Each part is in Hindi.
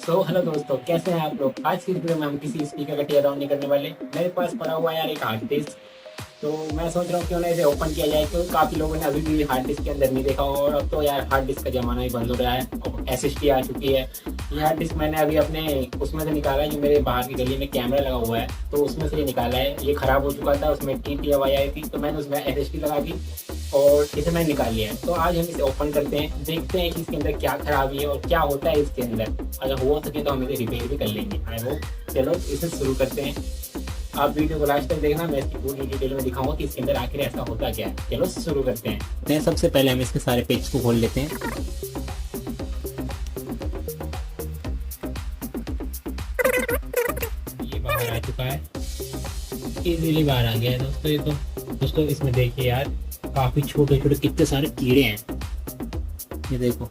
तो हेलो दोस्तों, कैसे हैं आप लोग। आज की वीडियो में हम किसी स्पीकर का टीयर डाउन नहीं करने वाले। मेरे पास पड़ा हुआ है यार एक हार्ड डिस्क। तो मैं सोच रहा हूँ क्यों ना इसे ओपन किया जाए। तो काफ़ी लोगों ने अभी भी हार्ड डिस्क के अंदर नहीं देखा होगा, और अब तो यार हार्ड डिस्क का ज़माना ही बंद हो रहा है। अब SSD आ चुकी है। ये हार्ड डिस्क मैंने अभी अपने उसमें से निकाला है, जो मेरे बाहर की गली में कैमरा लगा हुआ है, तो उसमें से ये निकाला है। ये ख़राब हो चुका था, उसमें टी आवाज़ आई थी, तो मैंने उसमें SSD लगा दी और इसे मैंने निकाल लिया है। तो आज हम इसे ओपन करते हैं, देखते हैं कि इसके अंदर क्या खराबी है और क्या होता है इसके अंदर। अगर हो सके तो हम इसे रिपेयर भी कर लेंगे। I hope. चलो इसे शुरू करते हैं। आप वीडियो को लास्ट तक देखना, मैं इसकी पूरी डिटेल में दिखाऊंगा कि इसके अंदर आखिर ऐसा होता क्या है। चलो शुरू करते हैं। सबसे पहले हम इसके सारे पेज को खोल लेते हैं। ये बाहर आ चुका है, इजीली बाहर आ गया है दोस्तों। ये तो दोस्तों इसमें देखिए यार, काफ़ी छोटे छोटे कितने सारे कीड़े हैं। ये देखो,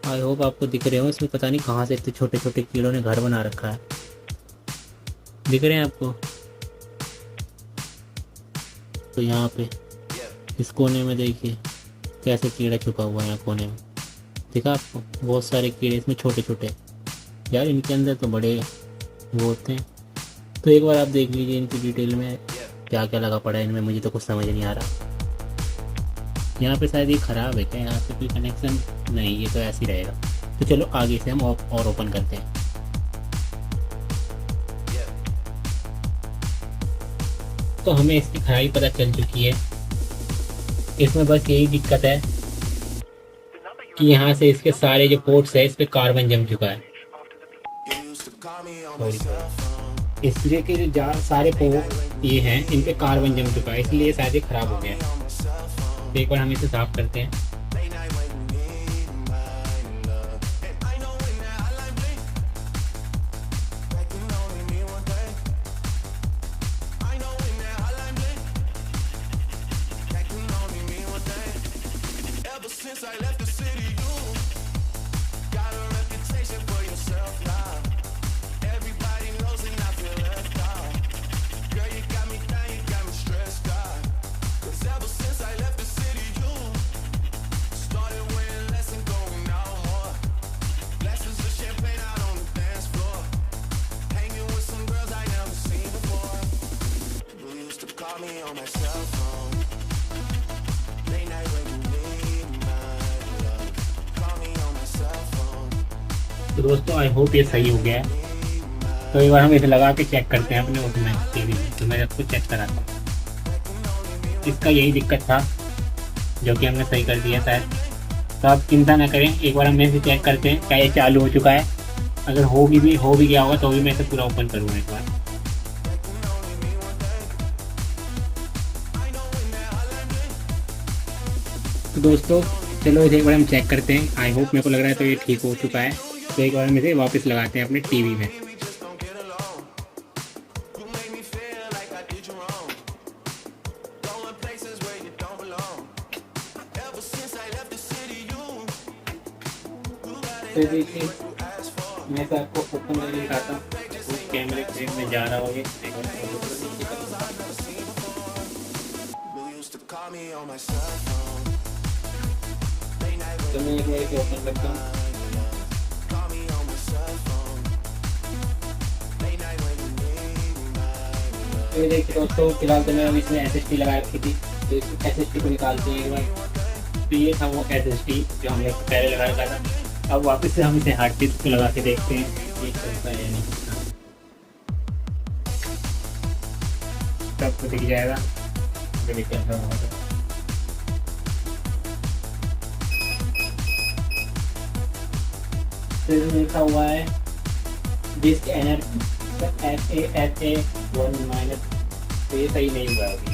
आई होप आपको दिख रहे हो। इसमें पता नहीं कहाँ से इतने छोटे छोटे कीड़ों ने घर बना रखा है। दिख रहे हैं आपको? तो यहाँ पे इस कोने में देखिए कैसे कीड़ा छुपा हुआ है। यहाँ कोने में दिखा आपको? बहुत सारे कीड़े इसमें छोटे छोटे। यार इनके अंदर तो बड़े वो होते हैं। तो एक बार आप देख लीजिए इनकी डिटेल में क्या क्या लगा पड़ा है इनमें। मुझे तो कुछ समझ नहीं आ रहा। यहाँ पे शायद ये ख़राब है क्या? यहाँ पे कोई कनेक्शन नहीं, ये तो ऐसे ही रहेगा। तो चलो आगे से हम और ओपन करते हैं। तो हमें इसकी खराबी पता चल चुकी है। इसमें बस यही दिक्कत है कि यहाँ से इसके सारे जो पोर्ट्स है इस पे कार्बन जम चुका है। इसलिए कि जो सारे पोर्ट ये हैं इन पे कार्बन जम चुका है, इसलिए शायद ये खराब हो गया है। तो एक बार हम इसे साफ करते हैं। तो दोस्तों आई होप ये सही हो गया है। तो एक बार हम इसे लगा के चेक करते हैं अपने उसमें टीवी में। तो मैं आपको चेक कराता हूँ। इसका यही दिक्कत था जो कि हमने सही कर दिया शायद। तो आप चिंता ना करें, एक बार हम इसे चेक करते हैं क्या ये चालू हो चुका है। अगर हो भी गया होगा तो भी मैं इसे पूरा ओपन करूँगा एक बार। तो दोस्तों चलो इसे एक बार हम चेक करते हैं। आई होप, मेरे को लग रहा है तो ये ठीक हो चुका है। तो एक बार हम इसे वापस लगाते हैं अपने टीवी में। तो देखिए मैं तो आपको ओपन करके दिखाता हूँ। कैमरे फ्रेम में जा रहा होगा। तो मैं एक बार इसे ओपन करता हूँ। तो ये देखिए दोस्तों, फिलहाल तो मैं इसमें SSD लगा रखी थी। तो इस SSD को निकालते हैं एक बार। तो ये था वो SSD जो हमने पहले लगा रखा था। अब वापस से हम इसे हार्ड डिस्क को लगा के देखते हैं ये चलता है या नहीं। सबको दिख जाएगा। फिर लिखा हुआ है डिस्क FA1-। तो ये सही नहीं हुआ अभी।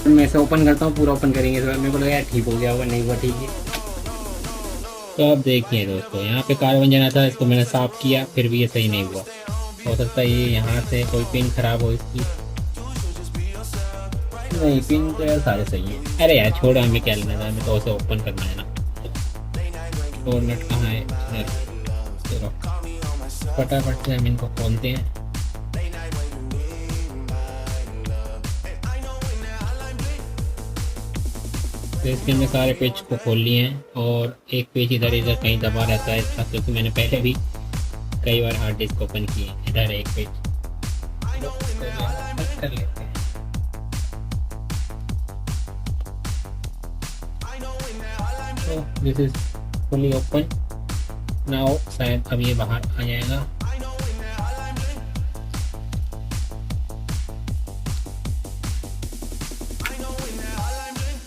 मैं इसे ओपन करता हूँ, पूरा ओपन करेंगे इस बार। मेरे को लगा यार ठीक हो गया होगा, नहीं हुआ ठीक है। तो अब देखिए दोस्तों, यहाँ पे कार्बन जना था, इसको मैंने साफ किया फिर भी ये सही नहीं हुआ। हो सकता है ये यहाँ से कोई पिन खराब हो इसकी। नहीं, पिन तो यार सारे सही है। अरे यार छोड़ो, हमें क्या लेना था, हमें तो उसे ओपन करना है ना। और नट कहाँ है? चलो फटाफट से हम इनको खोलते हैं। तो इसके अंदर सारे पेज को खोल लिए हैं और एक पेज इधर इधर कहीं दबा रहता है इसका, क्योंकि मैंने पहले भी कई बार हार्ड डिस्क ओपन किए। इधर एक पेज कर लेते हैं। तो this is fully open now. शायद अब ये बाहर आ जाएगा।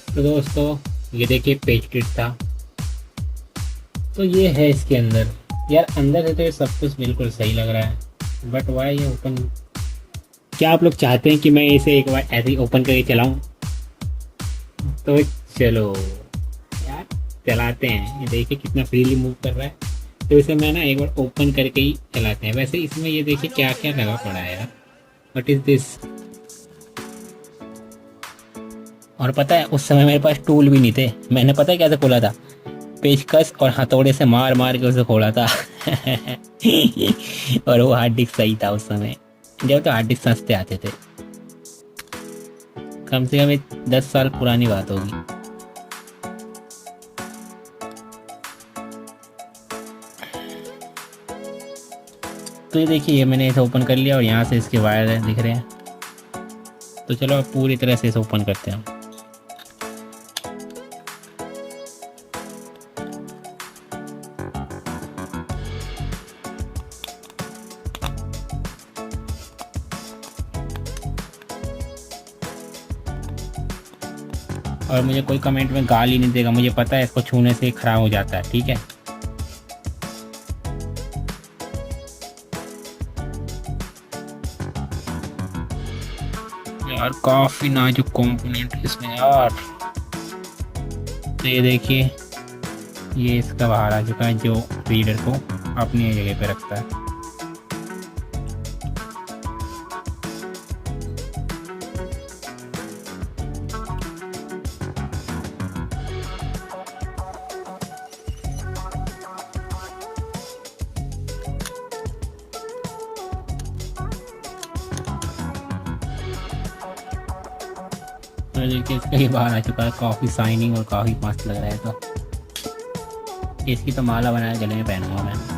तो दोस्तों ये देखिए पेज किट था। तो ये है इसके अंदर। यार अंदर से तो ये सब कुछ बिल्कुल सही लग रहा है, बट वाई ये ओपन। क्या आप लोग चाहते हैं कि मैं इसे एक बार ऐसे ही ओपन करके चलाऊं? तो चलो यार चलाते हैं। ये देखिए कितना फ्रीली मूव कर रहा है। तो इसे मैं ना एक बार ओपन करके ही चलाते हैं। वैसे इसमें ये देखिए क्या क्या लगा पड़ा है यार। What is this? और पता है उस समय मेरे पास टूल भी नहीं थे। मैंने पता है कैसे खोला था? पेचकस और हथौड़े से मार मार के उसे खोला था। और वो हार्ड डिस्क सही था उस समय, जब तो हार्ड डिस्क सस्ते आते थे। कम से कम 10 साल पुरानी बात होगी। तो ये देखिए ये मैंने इसे ओपन कर लिया और यहाँ से इसके वायर दिख रहे हैं। तो चलो अब पूरी तरह से इसे ओपन करते हैं। और मुझे कोई कमेंट में गाली नहीं देगा, मुझे पता है इसको छूने से खराब हो जाता है, ठीक है। यार काफी नाजुक कंपोनेंट इसमें यार। तो ये देखिए ये इसका बाहर आ चुका है, जो रीडर को अपनी जगह पे रखता है। तो देखिए इसका ये बाहर आ चुका है। काफ़ी शाइनिंग और काफ़ी मस्त लग रहा है। तो इसकी तो माला बनाया गले में पहनूंगा मैं।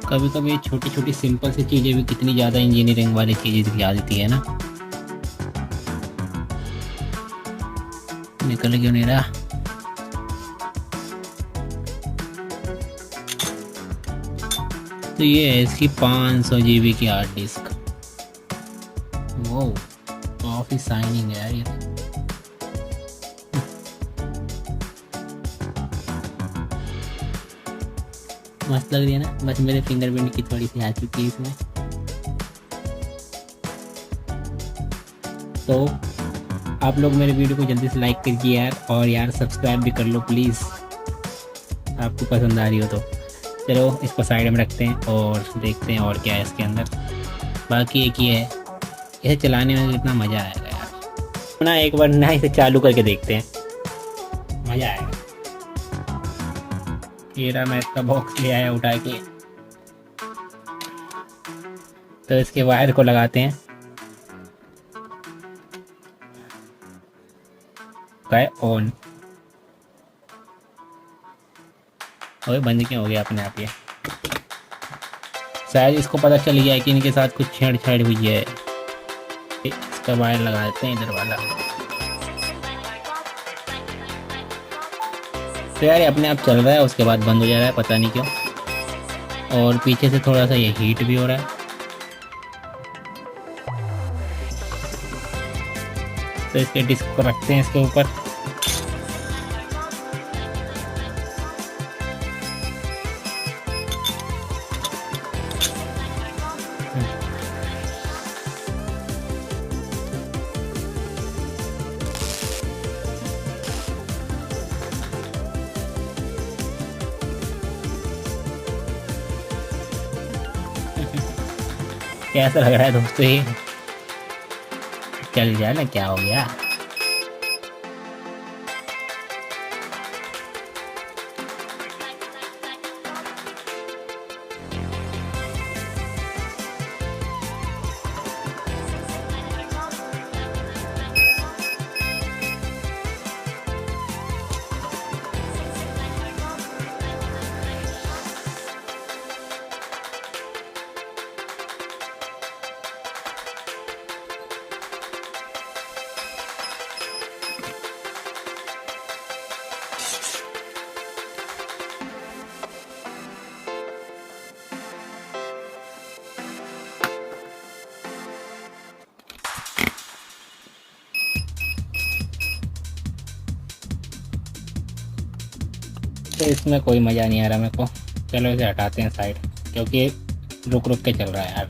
कभी कभी छोटी छोटी सिंपल सी चीज़ें भी कितनी ज़्यादा इंजीनियरिंग वाली चीज़ें दिखा देती है ना। निकल क्यों नहीं रहा? तो ये है इसकी 500 GB की हार्ड डिस्क। वो काफ़ी शाइनिंग है यार ये। मस्त लग रही है ना। बस मेरे फिंगरप्रिंट की थोड़ी सी आ चुकी है इसमें। तो आप लोग मेरे वीडियो को जल्दी से लाइक कीजिए यार, और यार सब्सक्राइब भी कर लो प्लीज़, आपको पसंद आ रही हो तो। चलो इसको साइड में रखते हैं और देखते हैं और क्या है इसके अंदर। बाकी एक ये है, इसे चलाने में कितना मज़ा आएगा यार ना। एक बार ना इसे चालू करके देखते हैं, मज़ा आएगा। ये रहा, मैं इसका बॉक्स ले आया उठा के। तो इसके वायर को लगाते हैं। ऑन। और बंद क्यों हो गया अपने आप ये? शायद इसको पता चल गया है कि इनके साथ कुछ छेड़छाड़ हुई है। इसका वायर लगा देते हैं इधर वाला। तो यार ये अपने आप चल रहा है, उसके बाद बंद हो जा रहा है, पता नहीं क्यों। और पीछे से थोड़ा सा ये हीट भी हो रहा है। तो इसके डिस्क को रखते हैं इसके ऊपर। कैसा लग रहा है दोस्तों ये? चल जाए ना, क्या हो गया? तो इसमें कोई मज़ा नहीं आ रहा मेरे को। चलो इसे हटाते हैं साइड, क्योंकि रुक रुक के चल रहा है यार।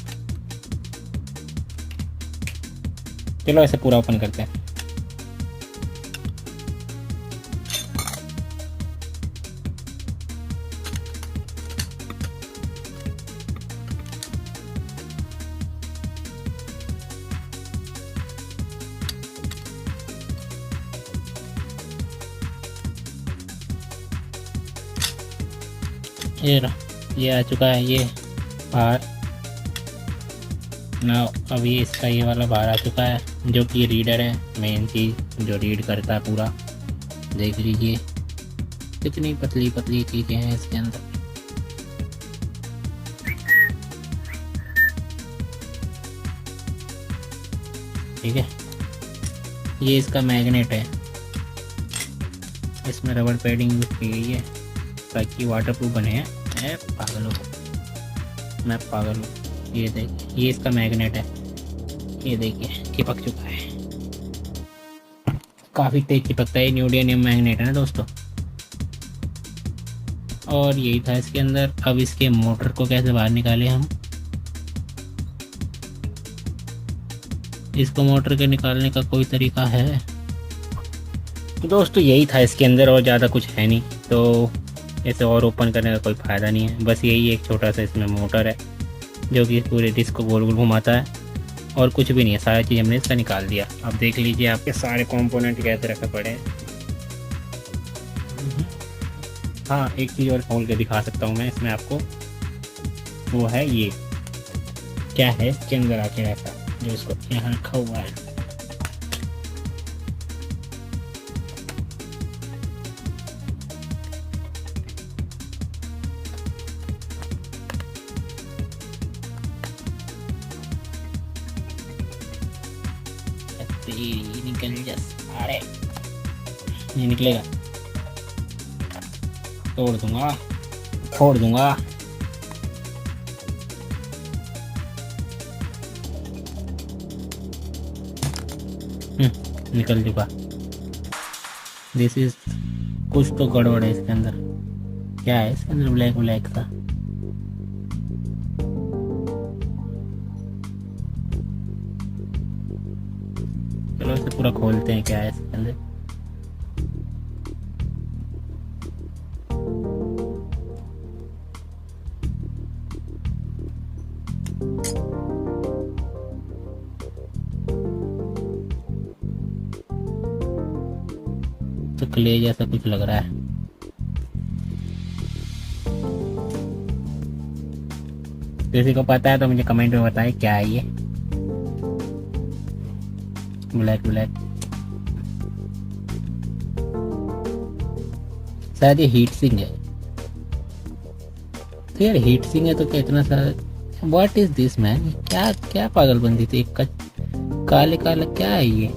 चलो इसे पूरा ओपन करते हैं। ये आ चुका है ये बाहर ना। अब ये इसका ये वाला बाहर आ चुका है, जो कि रीडर है, मेन चीज़ जो रीड करता है पूरा। देख लीजिए कितनी पतली पतली चीज़ें हैं इसके अंदर। ठीक है, ये इसका मैग्नेट है। इसमें रबड़ पैडिंग यूज की गई है ताकि वाटरप्रूफ बने हैं। मैं पागल हूँ। ये देखिए, ये इसका मैग्नेट है। ये देखिए चिपक चुका है, काफ़ी तेज चिपकता है। न्यूडियम मैग्नेट है ना दोस्तों। और यही था इसके अंदर। अब इसके मोटर को कैसे बाहर निकालें हम? इसको मोटर के निकालने का कोई तरीका है? तो दोस्तों यही था इसके अंदर, और ज़्यादा कुछ है नहीं। तो इसे और ओपन करने का कोई फ़ायदा नहीं है। बस यही एक छोटा सा इसमें मोटर है जो कि पूरे डिस्क को गोल गोल घुमाता है, और कुछ भी नहीं है। सारी चीज़ हमने इसका निकाल दिया। अब देख लीजिए आपके सारे कंपोनेंट कैसे रखे पड़े हैं। हाँ, एक चीज़ और खोल के दिखा सकता हूँ मैं इसमें आपको। वो है ये, क्या है इसके अंदर आके ऐसा जो इसको यहाँ रखा हुआ है। निकल जा, अरे नहीं निकलेगा, तोड़ दूंगा, फोड़ दूंगा। निकल चुका। दिस इज, कुछ तो गड़बड़ है इसके अंदर। क्या है इसके अंदर ब्लैक ब्लैक सा? चलो इसे पूरा खोलते हैं, क्या है इसके अंदर। तो क्ले जैसा कुछ लग रहा है। किसी को पता है तो मुझे कमेंट में बताएं क्या है ये। ब्लैक ब्लैक, शायद ये हीट सिंक है। तो यार हीट सिंक है तो क्या इतना सारा? What is this man? क्या क्या पागलबंदी थी? काले काला क्या है ये?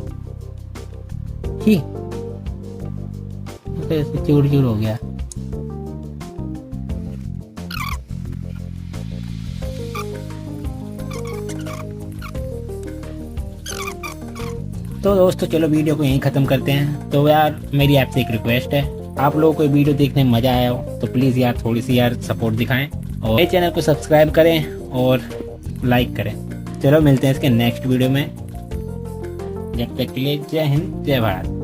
ही चूर चूर हो गया। तो दोस्तों चलो वीडियो को यहीं ख़त्म करते हैं। तो यार मेरी आपसे एक रिक्वेस्ट है, आप लोगों को वीडियो देखने में मज़ा आया हो तो प्लीज़ यार थोड़ी सी यार सपोर्ट दिखाएं, और मेरे चैनल को सब्सक्राइब करें और लाइक करें। चलो मिलते हैं इसके नेक्स्ट वीडियो में। जब तक के लिए जय हिंद, जय भारत।